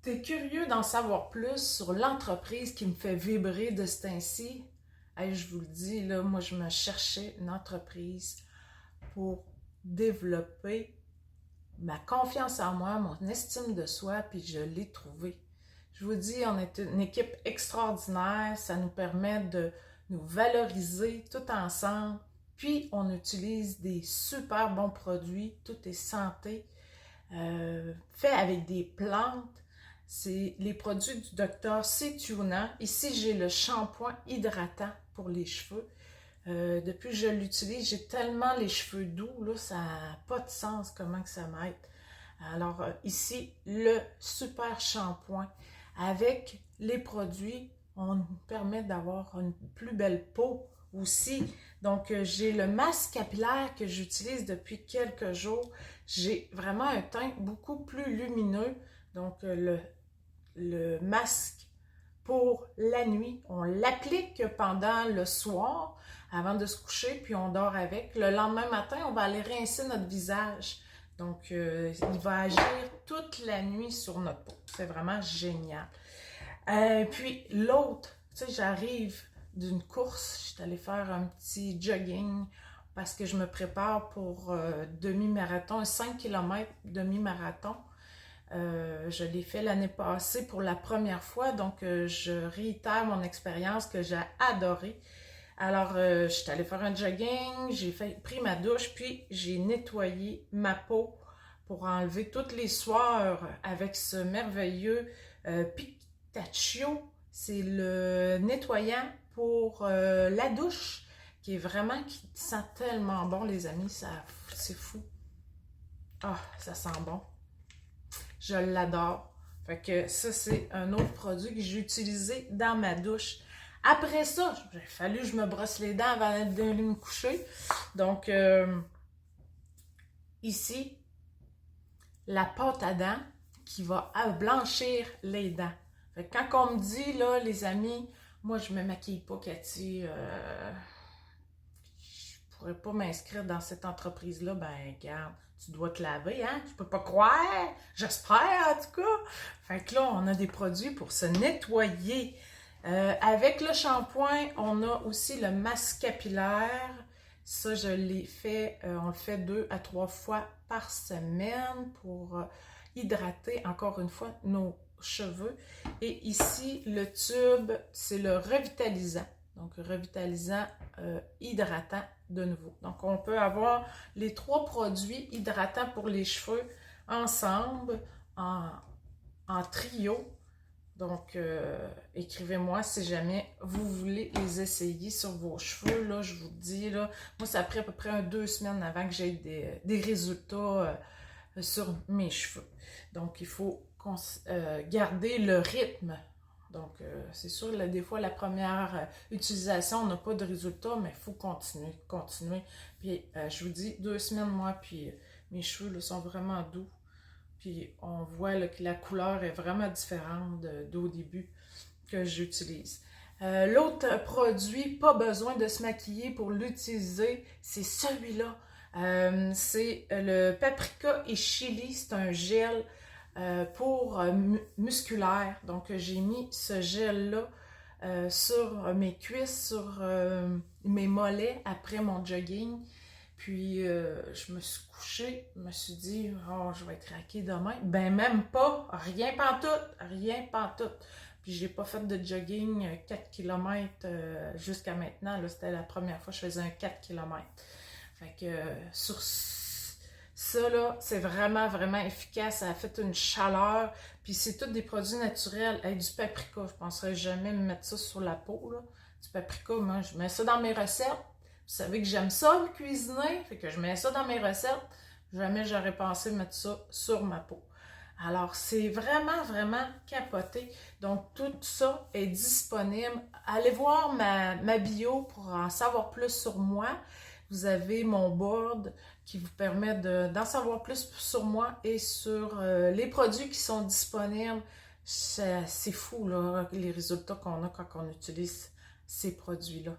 T'es curieux d'en savoir plus sur l'entreprise qui me fait vibrer de ce temps-ci? Hey, je vous le dis, là, moi, je me cherchais une entreprise pour développer ma confiance en moi, mon estime de soi, puis je l'ai trouvée. Je vous dis, on est une équipe extraordinaire, ça nous permet de nous valoriser tout ensemble, puis on utilise des super bons produits, tout est santé, fait avec des plantes. C'est les produits du docteur Cetuna. Ici, j'ai le shampoing hydratant pour les cheveux. Depuis que je l'utilise, j'ai tellement les cheveux doux, là, ça n'a pas de sens comment que ça m'aide. Alors, ici, le super shampoing. Avec les produits, on nous permet d'avoir une plus belle peau aussi. Donc, j'ai le masque capillaire que j'utilise depuis quelques jours. J'ai vraiment un teint beaucoup plus lumineux. Donc, le masque pour la nuit, on l'applique pendant le soir avant de se coucher, puis on dort avec. Le lendemain matin, on va aller rincer notre visage. Donc, il va agir toute la nuit sur notre peau. C'est vraiment génial. Puis l'autre, tu sais, j'arrive d'une course, je suis allée faire un petit jogging parce que je me prépare pour demi-marathon, un 5 km demi-marathon. Je l'ai fait l'année passée pour la première fois, donc je réitère mon expérience que j'ai adorée. Alors, je suis allée faire un jogging, pris ma douche, puis j'ai nettoyé ma peau pour enlever toutes les sueurs avec ce merveilleux Pistachio. C'est le nettoyant pour la douche qui sent tellement bon, les amis, c'est fou. Ah, ça sent bon. Je l'adore. Fait que ça, c'est un autre produit que j'ai utilisé dans ma douche. Après ça, il a fallu que je me brosse les dents avant d'aller me coucher. Donc, ici, la pâte à dents qui va blanchir les dents. Fait que quand on me dit, là, les amis, moi, je me maquille pas, Cathy, je pourrais pas m'inscrire dans cette entreprise-là, ben, regarde, tu dois te laver, hein? Tu peux pas croire! J'espère, en tout cas! Fait que là, on a des produits pour se nettoyer. Avec le shampoing, on a aussi le masque capillaire. Ça, je l'ai fait, on le fait 2 à 3 fois par semaine pour hydrater, encore une fois, nos cheveux. Et ici, le tube, c'est le revitalisant. Donc, revitalisant, hydratant de nouveau. Donc, on peut avoir les 3 produits hydratants pour les cheveux ensemble, en trio. Donc, écrivez-moi si jamais vous voulez les essayer sur vos cheveux. Là, je vous dis, là, moi, ça a pris à peu près 2 semaines avant que j'aie des résultats sur mes cheveux. Donc, il faut garder le rythme. Donc, c'est sûr, là, des fois, la première utilisation, on n'a pas de résultat, mais il faut continuer. Puis, je vous dis, 2 semaines, moi, puis mes cheveux là, sont vraiment doux. Puis, on voit là, que la couleur est vraiment différente d'au début que j'utilise. L'autre produit, pas besoin de se maquiller pour l'utiliser, c'est celui-là. C'est le paprika et chili, c'est un gel pour musculaire. Donc, j'ai mis ce gel-là sur mes cuisses, sur mes mollets après mon jogging. Puis, je me suis couchée, je me suis dit, oh, je vais être raquée demain. Ben, même pas, rien pantoute. Puis, j'ai pas fait de jogging 4 km jusqu'à maintenant. Là, c'était la première fois que je faisais un 4 km. Fait que sur ça, là, c'est vraiment, vraiment efficace. Ça a fait une chaleur. Puis c'est tous des produits naturels. Avec du paprika, je ne penserais jamais me mettre ça sur la peau, là. Du paprika, moi, je mets ça dans mes recettes. Vous savez que j'aime ça, le cuisiner. Fait que je mets ça dans mes recettes. Jamais j'aurais pensé mettre ça sur ma peau. Alors, c'est vraiment, vraiment capoté. Donc, tout ça est disponible. Allez voir ma bio pour en savoir plus sur moi. Vous avez mon board qui vous permet d'en savoir plus sur moi et sur les produits qui sont disponibles. C'est fou, là, les résultats qu'on a quand on utilise ces produits-là.